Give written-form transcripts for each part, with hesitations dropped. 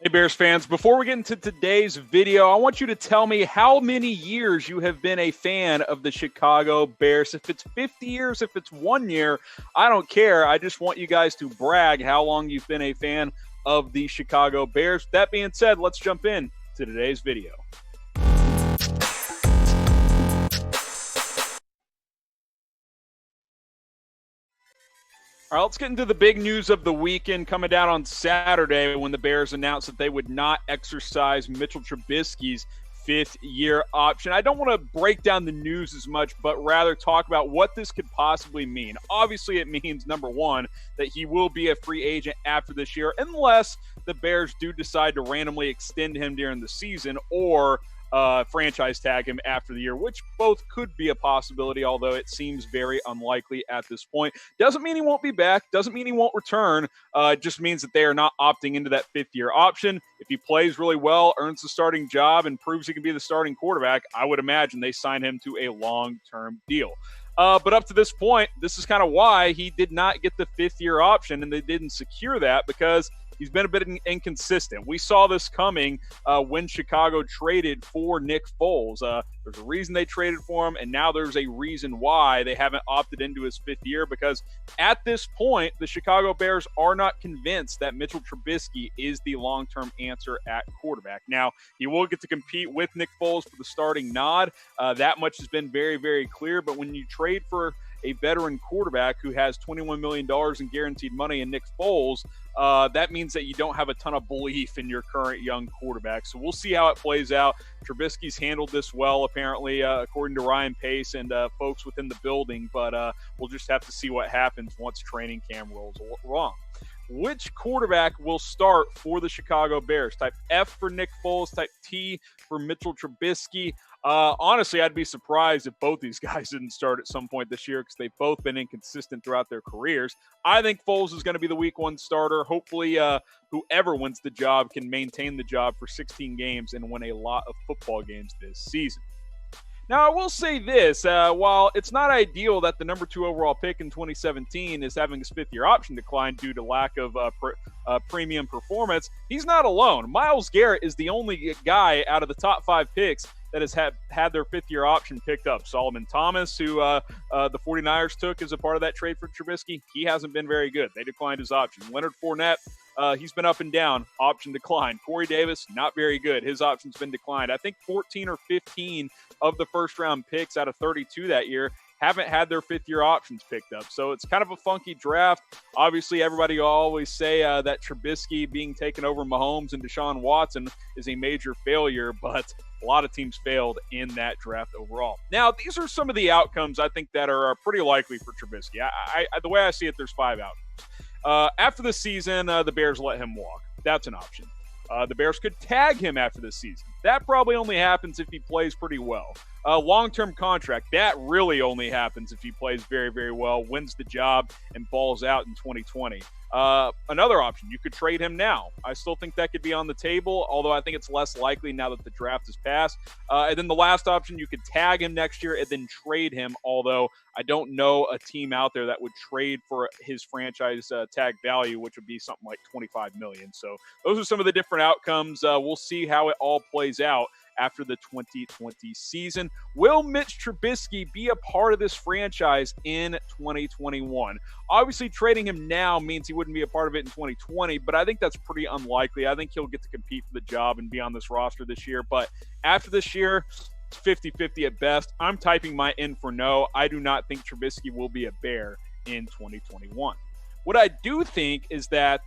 Hey, Bears fans, before we get into today's video, I want you to tell me how many years you have been a fan of the Chicago Bears. If it's 50 years, if it's 1 year, I don't care. I just want you guys to brag how long you've been a fan of the Chicago Bears. That being said, let's jump in to today's video. All right, let's get into the big news of the weekend coming down on Saturday when the Bears announced that they would not exercise Mitchell Trubisky's fifth-year option. I don't want to break down the news as much, but rather talk about what this could possibly mean. Obviously, it means, number one, that he will be a free agent after this year, unless the Bears do decide to randomly extend him during the season or franchise tag him after the year, which both could be a possibility, although it seems very unlikely at this point. Doesn't mean he won't be back. Doesn't mean he won't return. It just means that they are not opting into that fifth-year option. If he plays really well, earns the starting job, and proves he can be the starting quarterback, I would imagine they sign him to a long-term deal. But up to this point, this is kind of why he did not get the fifth-year option, and they didn't secure that because he's been a bit inconsistent. We saw this coming when Chicago traded for Nick Foles. There's a reason they traded for him, and now there's a reason why they haven't opted into his fifth year, because at this point, the Chicago Bears are not convinced that Mitchell Trubisky is the long-term answer at quarterback. Now, he will get to compete with Nick Foles for the starting nod. That much has been very, very clear, but when you trade for a veteran quarterback who has $21 million in guaranteed money in Nick Foles, that means that you don't have a ton of belief in your current young quarterback. So we'll see how it plays out. Trubisky's handled this well, apparently, according to Ryan Pace and folks within the building, but we'll just have to see what happens once training camp rolls along. Which quarterback will start for the Chicago Bears? Type F for Nick Foles, type T for Mitchell Trubisky. Honestly, I'd be surprised if both these guys didn't start at some point this year because they've both been inconsistent throughout their careers. I think Foles is going to be the week one starter. Hopefully, whoever wins the job can maintain the job for 16 games and win a lot of football games this season. Now, I will say this, while it's not ideal that the number 2 overall pick in 2017 is having his fifth-year option decline due to lack of premium performance, he's not alone. Myles Garrett is the only guy out of the top 5 picks that has had their fifth-year option picked up. Solomon Thomas, who the 49ers took as a part of that trade for Trubisky, he hasn't been very good. They declined his option. Leonard Fournette, he's been up and down, option declined. Corey Davis, not very good. His option's been declined. I think 14 or 15 of the first-round picks out of 32 that year haven't had their fifth-year options picked up. So it's kind of a funky draft. Obviously, everybody will always say that Trubisky being taken over Mahomes and Deshaun Watson is a major failure, but a lot of teams failed in that draft overall. Now, these are some of the outcomes I think that are pretty likely for Trubisky. The way I see it, there's 5 outcomes. After the season, the Bears let him walk. That's an option. The Bears could tag him after the season. That probably only happens if he plays pretty well. Long-term contract, that really only happens if he plays very, very well, wins the job, and balls out in 2020. Another option, you could trade him now. I still think that could be on the table, although I think it's less likely now that the draft has passed. And then the last option, you could tag him next year and then trade him, although I don't know a team out there that would trade for his franchise tag value, which would be something like $25 million. So those are some of the different outcomes. We'll see how it all plays out after the 2020 season. Will Mitch Trubisky be a part of this franchise in 2021? Obviously, trading him now means he wouldn't be a part of it in 2020, but I think that's pretty unlikely. I think he'll get to compete for the job and be on this roster this year. But after this year, it's 50-50 at best. I'm typing my in for no. I do not think Trubisky will be a Bear in 2021. What I do think is that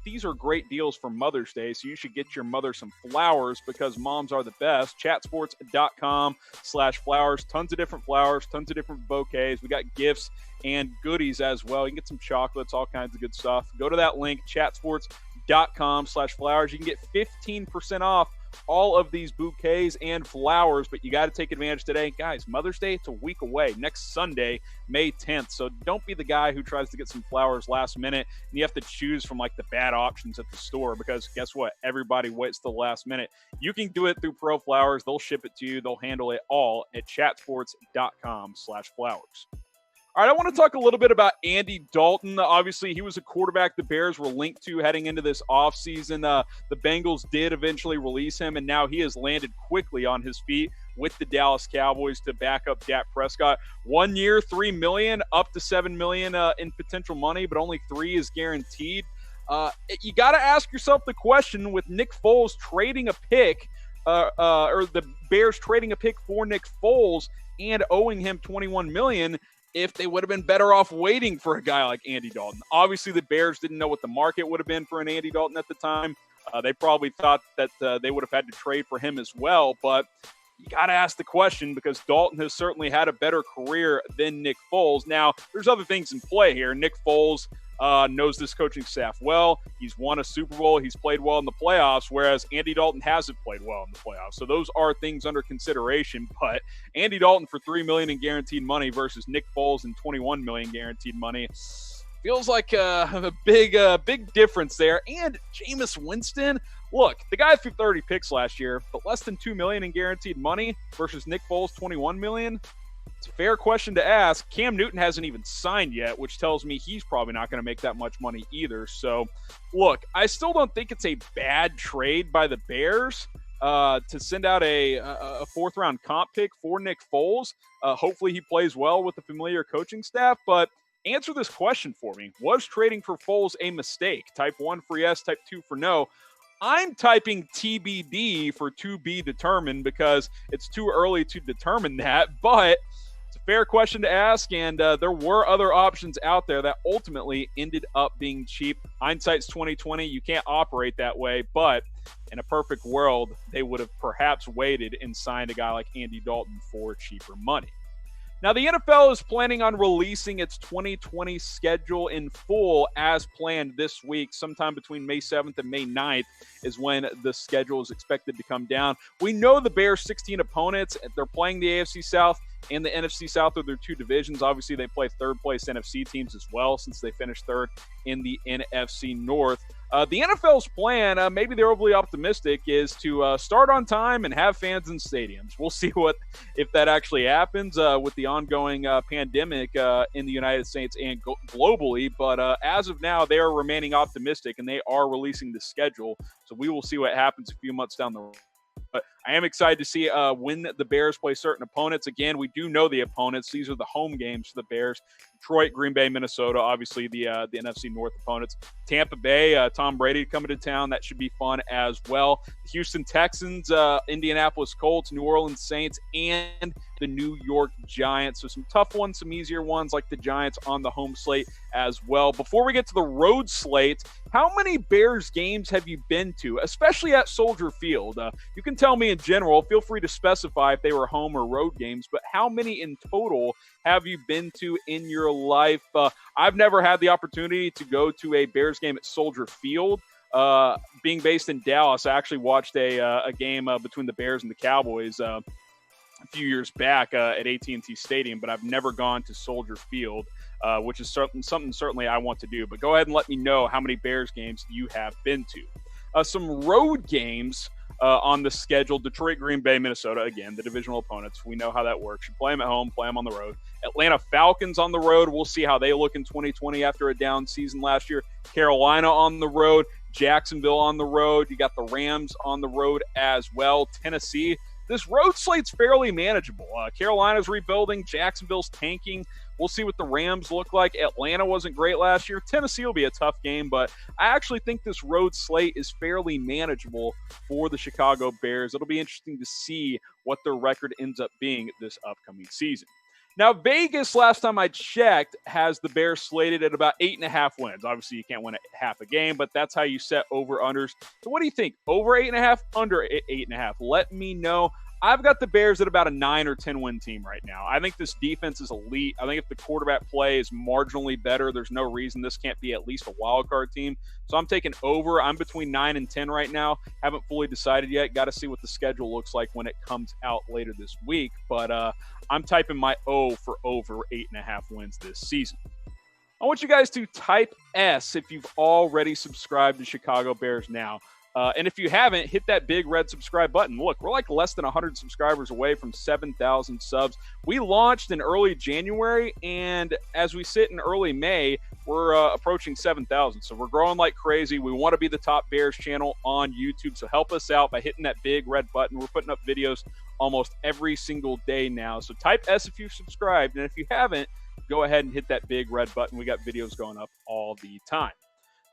these are great deals for Mother's Day, so you should get your mother some flowers because moms are the best. Chatsports.com/flowers. Tons of different flowers, tons of different bouquets. We got gifts and goodies as well. You can get some chocolates, all kinds of good stuff. Go to that link, chatsports.com/flowers. You can get 15% off all of these bouquets and flowers, but you got to take advantage today. Guys, Mother's Day, it's a week away, next Sunday, May 10th. So don't be the guy who tries to get some flowers last minute and you have to choose from like the bad options at the store, because guess what? Everybody waits till the last minute. You can do it through Pro Flowers. They'll ship it to you. They'll handle it all at chatsports.com/flowers. All right, I want to talk a little bit about Andy Dalton. Obviously, he was a quarterback the Bears were linked to heading into this offseason. The Bengals did eventually release him, and now he has landed quickly on his feet with the Dallas Cowboys to back up Dak Prescott. 1 year, $3 million, up to $7 million in potential money, but only $3 million is guaranteed. You got to ask yourself the question, with Nick Foles trading a pick, or the Bears trading a pick for Nick Foles and owing him $21 million, if they would have been better off waiting for a guy like Andy Dalton. Obviously, the Bears didn't know what the market would have been for an Andy Dalton at the time. They probably thought that they would have had to trade for him as well, but you got to ask the question because Dalton has certainly had a better career than Nick Foles. Now, there's other things in play here. Nick Foles knows this coaching staff well. He's won a Super Bowl. He's played well in the playoffs, whereas Andy Dalton hasn't played well in the playoffs. So those are things under consideration. But Andy Dalton for $3 million in guaranteed money versus Nick Foles and $21 million guaranteed money feels like a big difference there. And Jameis Winston, look, the guy threw 30 picks last year, but less than $2 million in guaranteed money versus Nick Foles, $21 million. It's a fair question to ask. Cam Newton hasn't even signed yet, which tells me he's probably not going to make that much money either. So, look, I still don't think it's a bad trade by the Bears to send out a fourth-round comp pick for Nick Foles. Hopefully he plays well with the familiar coaching staff, but answer this question for me. Was trading for Foles a mistake? Type 1 for yes, type 2 for no. I'm typing TBD for to be determined because it's too early to determine that, but it's a fair question to ask, and there were other options out there that ultimately ended up being cheap. Hindsight's 2020. You can't operate that way, but in a perfect world, they would have perhaps waited and signed a guy like Andy Dalton for cheaper money. Now, the NFL is planning on releasing its 2020 schedule in full as planned this week. Sometime between May 7th and May 9th is when the schedule is expected to come down. We know the Bears' 16 opponents. They're playing the AFC South and the NFC South are their two divisions. Obviously, they play third-place NFC teams as well since they finished third in the NFC North. The NFL's plan, maybe they're overly optimistic, is to start on time and have fans in stadiums. We'll see if that actually happens with the ongoing pandemic in the United States and globally. But as of now, they are remaining optimistic, and they are releasing the schedule. So we will see what happens a few months down the road. But I am excited to see when the Bears play certain opponents. Again, we do know the opponents. These are the home games for the Bears. Detroit, Green Bay, Minnesota, obviously the NFC North opponents. Tampa Bay, Tom Brady coming to town. That should be fun as well. The Houston Texans, Indianapolis Colts, New Orleans Saints, and the New York Giants. So some tough ones, some easier ones like the Giants on the home slate as well. Before we get to the road slate, how many Bears games have you been to, especially at Soldier Field? You can tell me in general. Feel free to specify if they were home or road games, but how many in total have you been to in your life? I've never had the opportunity to go to a Bears game at Soldier Field. Being based in Dallas, I actually watched a game between the Bears and the Cowboys a few years back at AT&T Stadium, but I've never gone to Soldier Field, which is something certainly I want to do. But go ahead and let me know how many Bears games you have been to. Some road games on the schedule: Detroit, Green Bay, Minnesota. Again, the divisional opponents. We know how that works. You play them at home, play them on the road. Atlanta Falcons on the road. We'll see how they look in 2020 after a down season last year. Carolina on the road. Jacksonville on the road. You got the Rams on the road as well. Tennessee. This road slate's fairly manageable. Carolina's rebuilding. Jacksonville's tanking. We'll see what the Rams look like. Atlanta wasn't great last year. Tennessee will be a tough game, but I actually think this road slate is fairly manageable for the Chicago Bears. It'll be interesting to see what their record ends up being this upcoming season. Now, Vegas, last time I checked, has the Bears slated at about 8.5 wins. Obviously, you can't win half a game, but that's how you set over-unders. So what do you think? Over 8.5, under 8.5? Let me know. I've got the Bears at about a 9 or 10 win team right now. I think this defense is elite. I think if the quarterback play is marginally better, there's no reason this can't be at least a wild card team. So I'm taking over. I'm between 9 and 10 right now. Haven't fully decided yet. Got to see what the schedule looks like when it comes out later this week. But I'm typing my O for over 8.5 wins this season. I want you guys to type S if you've already subscribed to Chicago Bears Now. And if you haven't, hit that big red subscribe button. Look, we're like less than 100 subscribers away from 7,000 subs. We launched in early January, and as we sit in early May, we're approaching 7,000. So we're growing like crazy. We want to be the top Bears channel on YouTube. So help us out by hitting that big red button. We're putting up videos almost every single day now. So type S if you've subscribed. And if you haven't, go ahead and hit that big red button. We got videos going up all the time.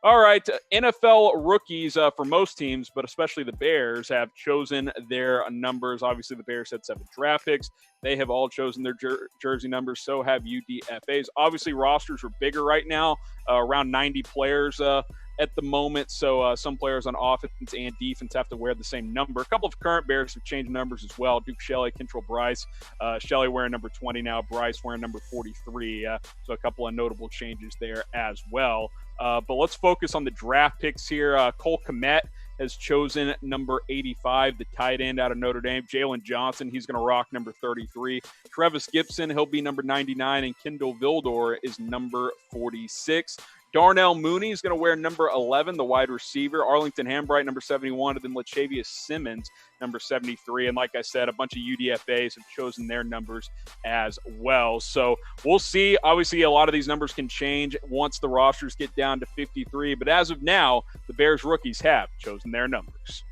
All right, NFL rookies for most teams, but especially the Bears, have chosen their numbers. Obviously, the Bears had 7 draft picks. They have all chosen their jersey numbers. So have UDFAs. Obviously, rosters are bigger right now, around 90 players at the moment. So some players on offense and defense have to wear the same number. A couple of current Bears have changed numbers as well. Duke Shelley, Kentrell Bryce. Shelley wearing number 20 now. Bryce wearing number 43. So a couple of notable changes there as well. But let's focus on the draft picks here. Cole Kmet has chosen number 85, the tight end out of Notre Dame. Jalen Johnson, he's going to rock number 33. Travis Gibson, he'll be number 99. And Kendall Vildor is number 46. Darnell Mooney is going to wear number 11, the wide receiver. Arlington Hambright, number 71. And then Latavius Simmons, number 73. And like I said, a bunch of UDFAs have chosen their numbers as well. So we'll see. Obviously, a lot of these numbers can change once the rosters get down to 53. But as of now, the Bears rookies have chosen their numbers.